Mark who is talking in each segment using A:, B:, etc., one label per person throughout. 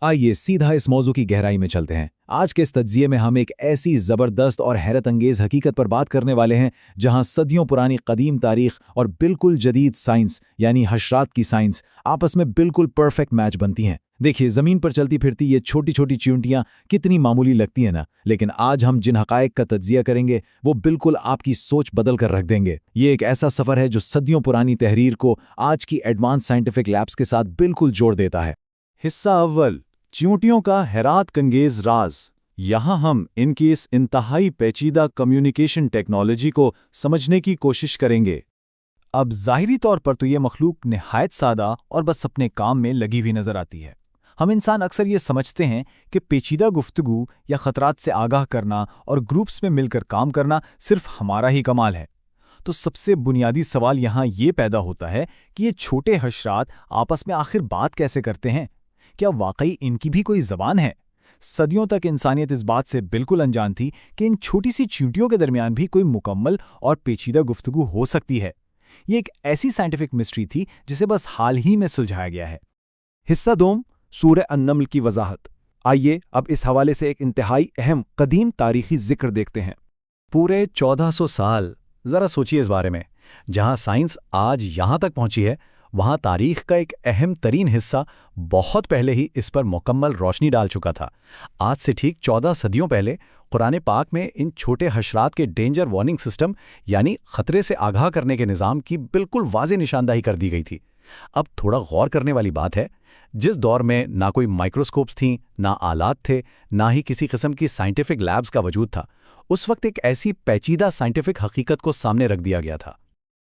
A: आइए सीधा इस मौजू की गहराई में चलते हैं। आज के इस तज्जिये में हम एक ऐसी ज़बरदस्त और हैरत अंगेज हकीकत पर बात करने वाले हैं जहां सदियों पुरानी कदीम तारीख और बिल्कुल जदीद साइंस यानी हशरात की साइंस आपस में बिल्कुल परफेक्ट मैच बनती हैं। देखिए, ज़मीन पर चलती फिरती ये छोटी छोटी चींटियां कितनी मामूली लगती हैं ना, लेकिन आज हम जिन हकायक का तज्जिया करेंगे वो बिल्कुल आपकी सोच बदल कर रख देंगे। ये एक ऐसा सफ़र है जो सदियों पुरानी तहरीर को आज की एडवांस साइंटिफिक लैब्स के साथ बिल्कुल जोड़ देता है।
B: हिस्सा अव्वल, चींटियों का हैरात कंगेज राज। यहाँ हम इनकी इस इंतहाई पेचीदा कम्युनिकेशन टेक्नोलॉजी को समझने की कोशिश करेंगे।
C: अब ज़ाहिरी तौर पर तो ये मखलूक निहायत सादा और बस अपने काम में लगी हुई नज़र आती है। हम इंसान अक्सर ये समझते हैं कि पेचीदा गुफ्तगू या ख़तरात से आगाह करना और ग्रुप्स में मिलकर काम करना सिर्फ हमारा ही कमाल है। तो सबसे बुनियादी सवाल यहाँ ये पैदा होता है कि ये छोटे हशरात आपस में आखिर बात कैसे करते हैं? क्या वाकई इनकी भी कोई ज़बान है? सदियों तक इंसानियत इस बात से बिल्कुल अनजान थी कि इन छोटी सी चींटियों के दरमियान भी कोई मुकम्मल और पेचीदा गुफ्तगू हो सकती है। ये एक ऐसी साइंटिफिक मिस्ट्री थी जिसे बस हाल ही में सुलझाया गया है।
D: हिस्सा दोम, सूरह अन-नम्ल की वजाहत। आइए अब इस हवाले से एक इंतहाई अहम कदीम तारीखी जिक्र देखते हैं।
B: पूरे 1400 साल, ज़रा सोचिए इस बारे में। जहाँ साइंस आज यहाँ तक पहुँची है, वहाँ तारीख का एक अहम तरीन हिस्सा बहुत पहले ही इस पर मुकम्मल रोशनी डाल चुका था। आज से ठीक 14 सदियों पहले कुरान पाक में इन छोटे हशरात के डेंजर वार्निंग सिस्टम यानी खतरे से आगाह करने के निज़ाम की बिल्कुल वाज़ेह निशानदाही कर दी गई थी। अब थोड़ा गौर करने वाली बात है, जिस दौर में ना कोई माइक्रोस्कोप्स थीं, ना आलात थे, ना ही किसी किस्म की साइंटिफिक लैब्स का वजूद था, उस वक्त एक ऐसी पेचीदा साइंटिफिक हकीकत को सामने रख दिया गया था।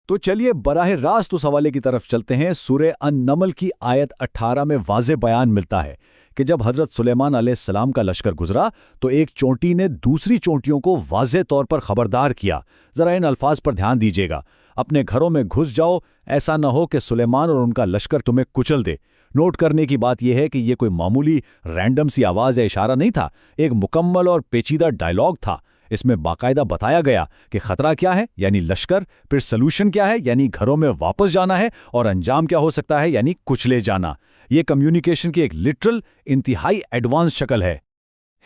D: तो चलिए बराह रास्त उस हवाले की तरफ चलते हैं। सूरह अन-नम्ल की आयत 18 में वाज़ेह बयान मिलता है कि जब हज़रत सुलेमान अलैहिस्सलाम का लश्कर गुजरा तो एक चोंटी ने दूसरी चोंटियों को वाज़ेह तौर पर खबरदार किया। ज़रा इन अल्फाज पर ध्यान दीजिएगा। अपने घरों में घुस जाओ, ऐसा न हो कि सुलेमान और उनका लश्कर तुम्हें कुचल दे। नोट करने की बात यह है कि यह कोई मामूली रैंडम सी आवाज़ या इशारा नहीं था, एक मुकम्मल और पेचीदा डायलॉग था। इसमें बाकायदा बताया गया कि खतरा क्या है यानी लश्कर, फिर सलूशन क्या है यानी घरों में वापस जाना है, और अंजाम क्या हो सकता है यानी कुचले जाना। ये कम्युनिकेशन की एक लिटरल इंतहाई एडवांस शक्ल है।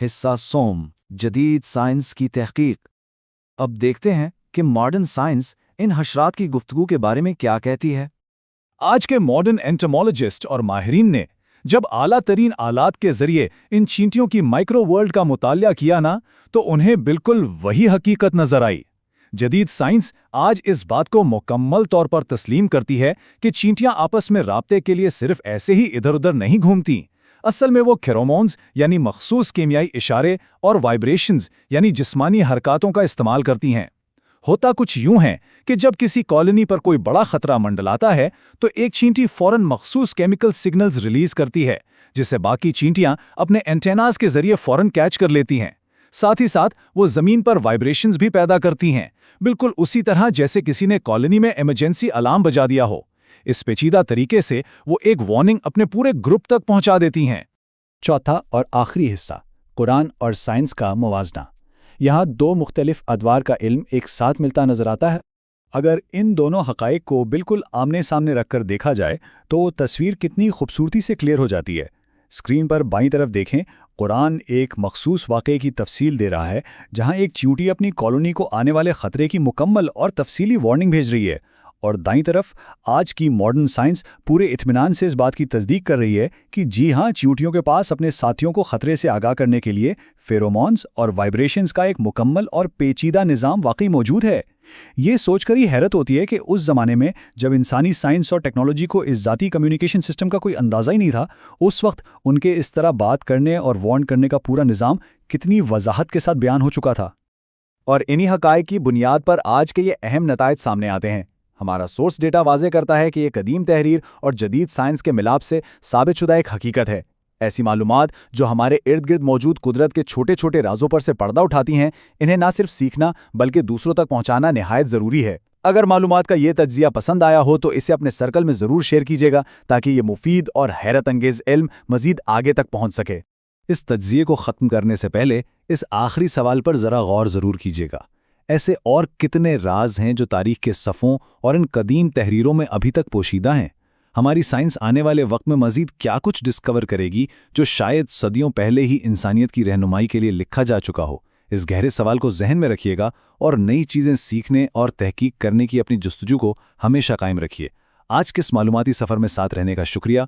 E: हिस्सा सोम, जदीद साइंस की तहकीक। अब देखते हैं कि मॉडर्न साइंस इन हशरात की गुफ्तगू के बारे में क्या कहती है।
D: आज के मॉडर्न एंटोमोलॉजिस्ट और माहिरीन ने जब आला तरीन आलात के जरिए इन चींटियों की माइक्रो वर्ल्ड का मुतालिया किया ना, तो उन्हें बिल्कुल वही हकीकत नजर आई। जदीद साइंस आज इस बात को मुकम्मल तौर पर तस्लीम करती है कि चींटियां आपस में राब्ते के लिए सिर्फ ऐसे ही इधर उधर नहीं घूमती। असल में वो फेरोमोन्स यानी मखसूस कीमियाई इशारे और वाइब्रेशंस यानी जिस्मानी हरकतों का इस्तेमाल करती हैं। होता कुछ यूं है कि जब किसी कॉलोनी पर कोई बड़ा खतरा मंडलाता है तो एक चींटी फौरन मखसूस केमिकल सिग्नल्स रिलीज करती है, जिसे बाकी चींटियां अपने एंटेनास के जरिए फौरन कैच कर लेती हैं। साथ ही साथ वो जमीन पर वाइब्रेशंस भी पैदा करती हैं, बिल्कुल उसी तरह जैसे किसी ने कॉलोनी में इमरजेंसी अलार्म बजा दिया हो। इस पेचीदा तरीके से वो एक वार्निंग अपने पूरे ग्रुप तक पहुंचा देती हैं।
C: चौथा और आखिरी हिस्सा, कुरान और साइंस का मुवाजना। यहाँ दो मुख्तलिफ अदवार का इल्म एक साथ मिलता नजर आता है। अगर इन दोनों हक़ाइक़ को बिल्कुल आमने सामने रखकर देखा जाए तो तस्वीर कितनी खूबसूरती से क्लियर हो जाती है। स्क्रीन पर बाईं तरफ देखें, कुरान एक मखसूस वाक़े की तफसील दे रहा है जहाँ एक चींटी अपनी कॉलोनी को आने वाले ख़तरे की मुकम्मल और तफसीली वार्निंग भेज रही है, और दाईं तरफ आज की मॉडर्न साइंस पूरे इत्मीनान से इस बात की तस्दीक कर रही है कि जी हाँ, चींटियों के पास अपने साथियों को खतरे से आगाह करने के लिए फेरोमोन्स और वाइब्रेशंस का एक मुकम्मल और पेचीदा निज़ाम वाकई मौजूद है। ये सोचकर ही हैरत होती है कि उस ज़माने में जब इंसानी साइंस और टेक्नोलॉजी को इस ज़ाती कम्युनिकेशन सिस्टम का कोई अंदाज़ा ही नहीं था, उस वक्त उनके इस तरह बात करने और वार्न करने का पूरा निज़ाम कितनी वजाहत के साथ बयान हो चुका था।
A: और इन्हीं हक़ाइक़ की बुनियाद पर आज के ये अहम नताइज सामने आते हैं। हमारा सोर्स डेटा वाज़े करता है कि ये कदीम तहरीर और जदीद साइंस के मिलाप से साबितशुदा एक हकीकत है। ऐसी मालूमात जो हमारे इर्द गिर्द मौजूद कुदरत के छोटे छोटे राजों पर से पर्दा उठाती हैं, इन्हें ना सिर्फ सीखना बल्कि दूसरों तक पहुंचाना निहायत ज़रूरी है। अगर मालूमात का ये तज्जिया पसंद आया हो तो इसे अपने सर्कल में ज़रूर शेयर कीजिएगा ताकि ये मुफीद और हैरत अंगेज़ इल्म मज़ीद आगे तक पहुँच सके।
D: इस तज्जिए को ख़त्म करने से पहले इस आखिरी सवाल पर ज़रा गौर ज़रूर कीजिएगा। ऐसे और कितने राज हैं जो तारीख के सफ़ों और इन कदीम तहरीरों में अभी तक पोशीदा हैं? ہماری سائنس آنے والے وقت میں مزید کیا کچھ ڈسکور کرے گی جو شاید صدیوں پہلے ہی انسانیت کی رہنمائی کے لیے لکھا جا چکا ہو؟ اس گہرے سوال کو ذہن میں رکھیے گا اور نئی چیزیں سیکھنے اور تحقیق کرنے کی اپنی جستجو کو ہمیشہ قائم رکھیے۔ آج کے اس معلوماتی سفر میں ساتھ رہنے کا شکریہ۔